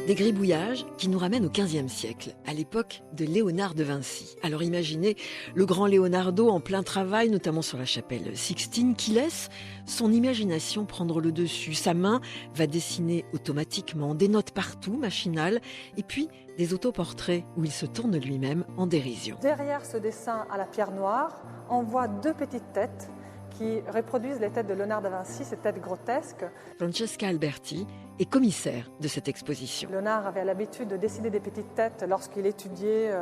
Des gribouillages qui nous ramènent au XVe siècle, à l'époque de Léonard de Vinci. Alors imaginez le grand Leonardo en plein travail, notamment sur la chapelle Sixtine, qui laisse son imagination prendre le dessus. Sa main va dessiner automatiquement, des notes partout, machinales, et puis des autoportraits où il se tourne lui-même en dérision. Derrière ce dessin à la pierre noire, on voit deux petites têtes qui reproduisent les têtes de Léonard de Vinci, ces têtes grotesques. Francesca Alberti est commissaire de cette exposition. Léonard avait l'habitude de dessiner des petites têtes lorsqu'il étudiait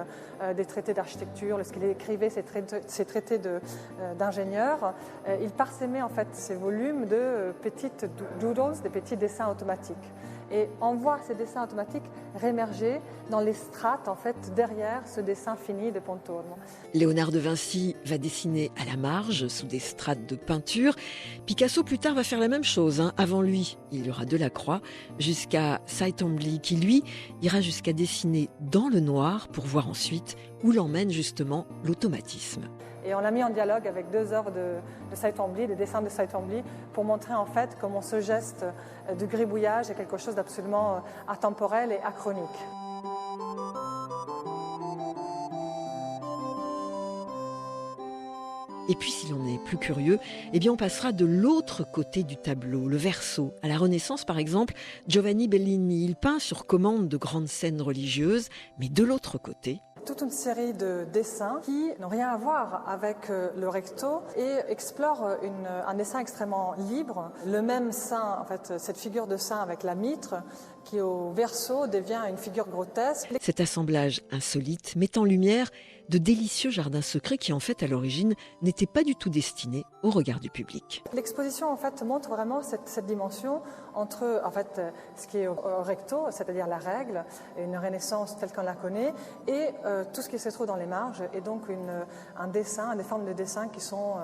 des traités d'architecture, lorsqu'il écrivait ses traités d'ingénieur. Il parsemait en fait ses volumes de petites doodles, des petits dessins automatiques. Et on voit ces dessins automatiques réémerger dans les strates, en fait, derrière ce dessin fini de Pontormo. Léonard de Vinci va dessiner à la marge, sous des strates de peinture. Picasso, plus tard, va faire la même chose. Avant lui, il y aura Delacroix, jusqu'à Seytombly, qui, lui, ira jusqu'à dessiner dans le noir pour voir ensuite où l'emmène justement l'automatisme. Et on l'a mis en dialogue avec 2 œuvres de Seytombly, des dessins de Seytombly, pour montrer en fait comment ce geste de gribouillage est quelque chose d'absolument atemporel et achronique. Et puis, si l'on est plus curieux, eh bien, on passera de l'autre côté du tableau, le verso. À la Renaissance, par exemple, Giovanni Bellini, il peint sur commande de grandes scènes religieuses, mais de l'autre côté, toute une série de dessins qui n'ont rien à voir avec le recto et explorent un dessin extrêmement libre. Le même saint, en fait, cette figure de saint avec la mitre, qui au verso devient une figure grotesque. Cet assemblage insolite met en lumière de délicieux jardins secrets qui, en fait, à l'origine, n'étaient pas du tout destinés au regard du public. L'exposition, en fait, montre vraiment cette dimension entre, en fait, ce qui est au recto, c'est-à-dire la règle, une Renaissance telle qu'on la connaît, et tout ce qui se trouve dans les marges, et donc un dessin, des formes de dessin qui sont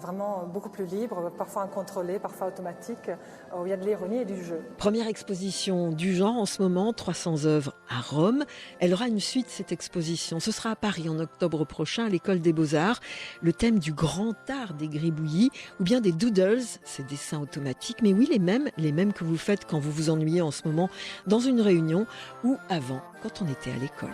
vraiment beaucoup plus libres, parfois incontrôlées, parfois automatiques, où il y a de l'ironie et du jeu. Première exposition du genre en ce moment, 300 œuvres à Rome. Elle aura une suite, cette exposition. Ce sera à Paris en octobre prochain à l'École des Beaux-Arts. Le thème du grand art des gribouillis ou bien des doodles, ces dessins automatiques. Mais oui, les mêmes que vous faites quand vous vous ennuyez en ce moment dans une réunion ou avant, quand on était à l'école.